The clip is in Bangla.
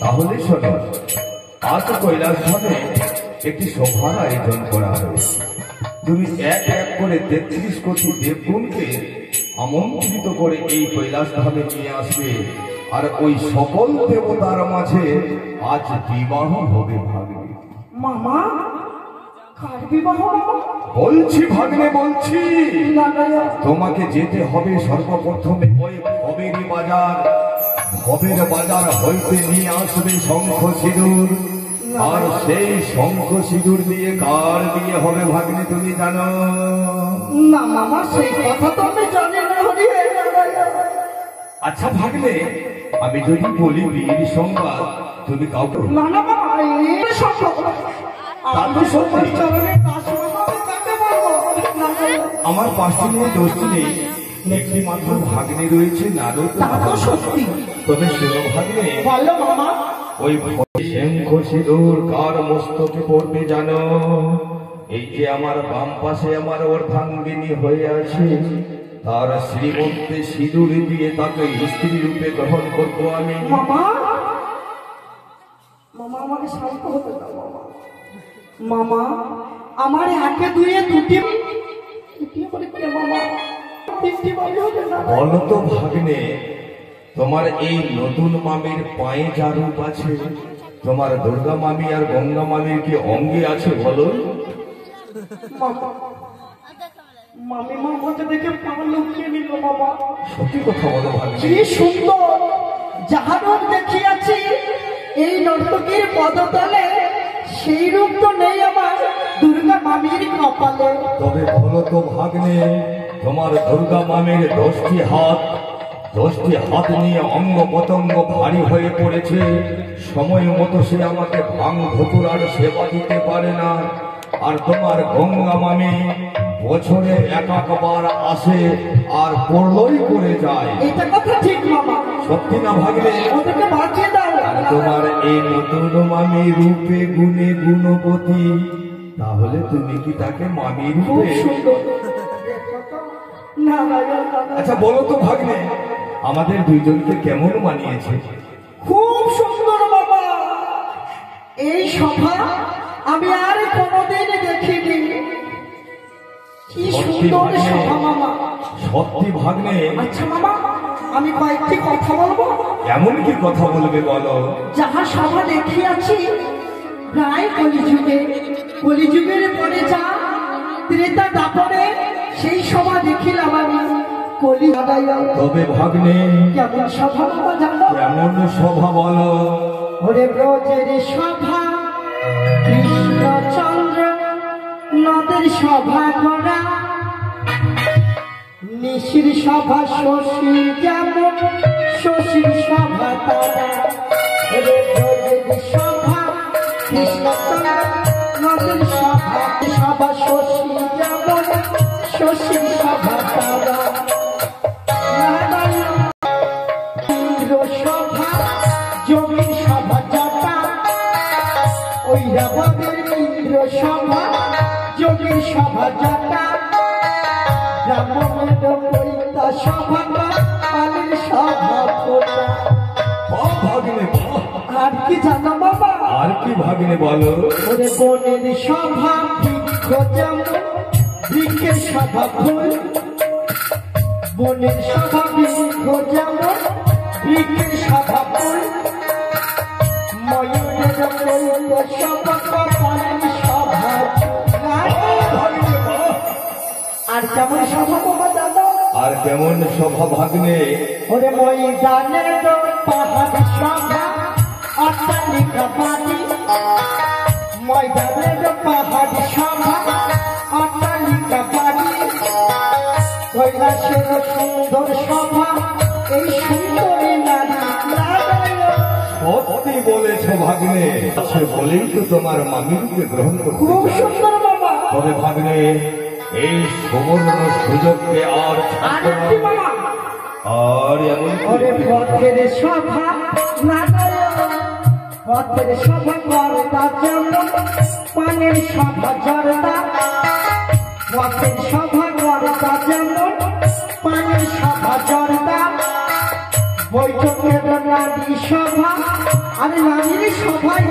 তাহলে শোনো, আজ কৈলাস ধামে একটি সভার আয়োজন করা হয়েছে। তুমি এক এক করে ৩৩ কোটি দেবগুণকে আমন্ত্রিত করে এই কৈলাস ধামে নিয়ে আসবে, আর ওই সকল দেবতার মাঝে আজ বিবাহ হবে ভাগ্নে। মামা, কার বিবাহ? বলছি ভাগ্নে, বলছি। তোমাকে যেতে হবে সর্বপ্রথমে ওই ভবের বাজার। ভবের বাজার হইতে নিয়ে আসবে শঙ্খ সিঁদুর, আর সেই শঙ্খ সিঁদুর দিয়ে কার বিয়ে হবে ভাগ্নে তুমি জানো? না মামা, সেই কথা তো আমি জানি না। আচ্ছা ভাগ্নে, আমি যদি বলি বিয়ের সংবাদ, তুমি কাউকে? না না মামা, এই সম্ভব আমার পাশে নিয়ে দোষী নেই, একটি মাত্র ভাগ্নে রয়েছে নারদ। তা তো সত্যি। তবে শোনো ভাগ্নে, বলো মামা। ওই শঙ্খ সিঁদুর কার মস্তকে পড়বে জানো? এই যে আমার বাম পাশে আমার অর্ধাঙ্গিনী হয়ে আছে, তার শ্রীমন্তে সিঁদুর দিয়ে তাকে স্ত্রী রূপে গ্রহণ করবো আমি। মামা, মামা আমাকে শান্ত হতে দাও মামা। মামা, আমার একে দুয়ে দুটি মামা, তিনটি বাড়ি হবে না। বলো তো ভাগ্নে, তোমার এই নতুন মামির পায়ে যা রূপ আছে, তোমার দুর্গা মামি আর গঙ্গা মামির কি অঙ্গে আছে বলো? মামি মামাকে দেখে পা লুকিয়ে নিল বাবা। সত্যি কথা বলো ভাগ্নে। কি সুন্দর যাহার রূপ দেখিয়াছি এই নর্তকীর পদতলে, সেই রূপ তো নেই আমার দুর্গা মামির কপালে। তবে বলো তো ভাগ্নে, তোমার দুর্গা মামির 10টি হাত নিয়ে অঙ্গ পতঙ্গ ভারী হয়ে পড়েছে, সময় মতো সে আমাকে ভাঙ ধতুরার সেবা দিতে পারে না। আর তোমার গঙ্গা মামি বছরে একবার আসে আর পড়লই করে যায়। এটা কথা ঠিক মামা। সত্যি না ভাগ্নে? ওদেরকে বাঁচিয়ে দাও। আর তোমার এই নতুন মামি রূপে গুণে গুণবতী, তাহলে তুমি কি তাকে মামি রূপে? আচ্ছা বলো তো ভাগ্নে, আমাদের দুইজনকে কেমন মানিয়েছে? খুব সুন্দর বাবা। এই সভা আমি আর কোনোদিন দেখিনি। কি সুন্দর সভা মামা। সত্যি ভাগ্নে? আচ্ছা মামা, আমি কয়েকটি কথা বলবো। এমন কি কথা বলবে বলো? যাহা সভা দেখিয়াছি প্রায় কলিযুগের পরে যা ত্রেতা দাপরে, সেই সভা দেখিলাম আমি কলি। তবে ভাগ্নে কেমন সভা বাবা জানো? কেমন সভা বলো? ওরে ব্রজের সভা, কৃষ্ণচন্দ্র নদের সভা করা, নিশির সভা শশী যেমন, শশীর সভা তারা। ওরে ব্রজের সভা, কৃষ্ণচন্দ্র নদের সভা শশী যেমন, শশীর সভা তারা। ইন্দ্র সভা, যোগীর সভা জটা, ওই রাবণের ইন্দ্র সভা, যোগীর সভা জটা, রাবণের পৈতা সভা, কালীর সভা ফোটা। ভাগ্নে আর কি জানো বাবা? আর কি ভাগ্নে বলো? ওরে বনের সভা বৃক্ষ যেমন, বৃক্ষের সভা ফুল, বনের সভা বৃক্ষ যেমন, বৃক্ষের সভা ফুল, ময়ূরের ময়ূর সভা, কপালের সভা। আর কেমন সভা বাবা জানো? আর কেমন সভা ভাগ্নে? ওরে ময়দানের পাহাড় সভা, অট্টালিকা বাড়ি, ময়দানের পাহাড় সভা, অট্টালিকা বাড়ি, কৈলাসের সুন্দর সভা, এই সুন্দরী নারী। সত্যি বলেছ ভাগ্নে, সে বলেই তো তোমার মামিকে গ্রহণ করতে খুব চাই। সুন্দর বাবা। তবে ভাগ্নে, এই সুবর্ণ সুযোগকে আর ছাড়তে আর কি বাবা? আর এমন ওরে পথের সভা, পথের সভা করতা যেমন, পানের সভা জর্দা, পথের সভা করতা যেমন, পানের সভা জর্দা, বৈঠকে নারী সভা, আর নারীর সভায়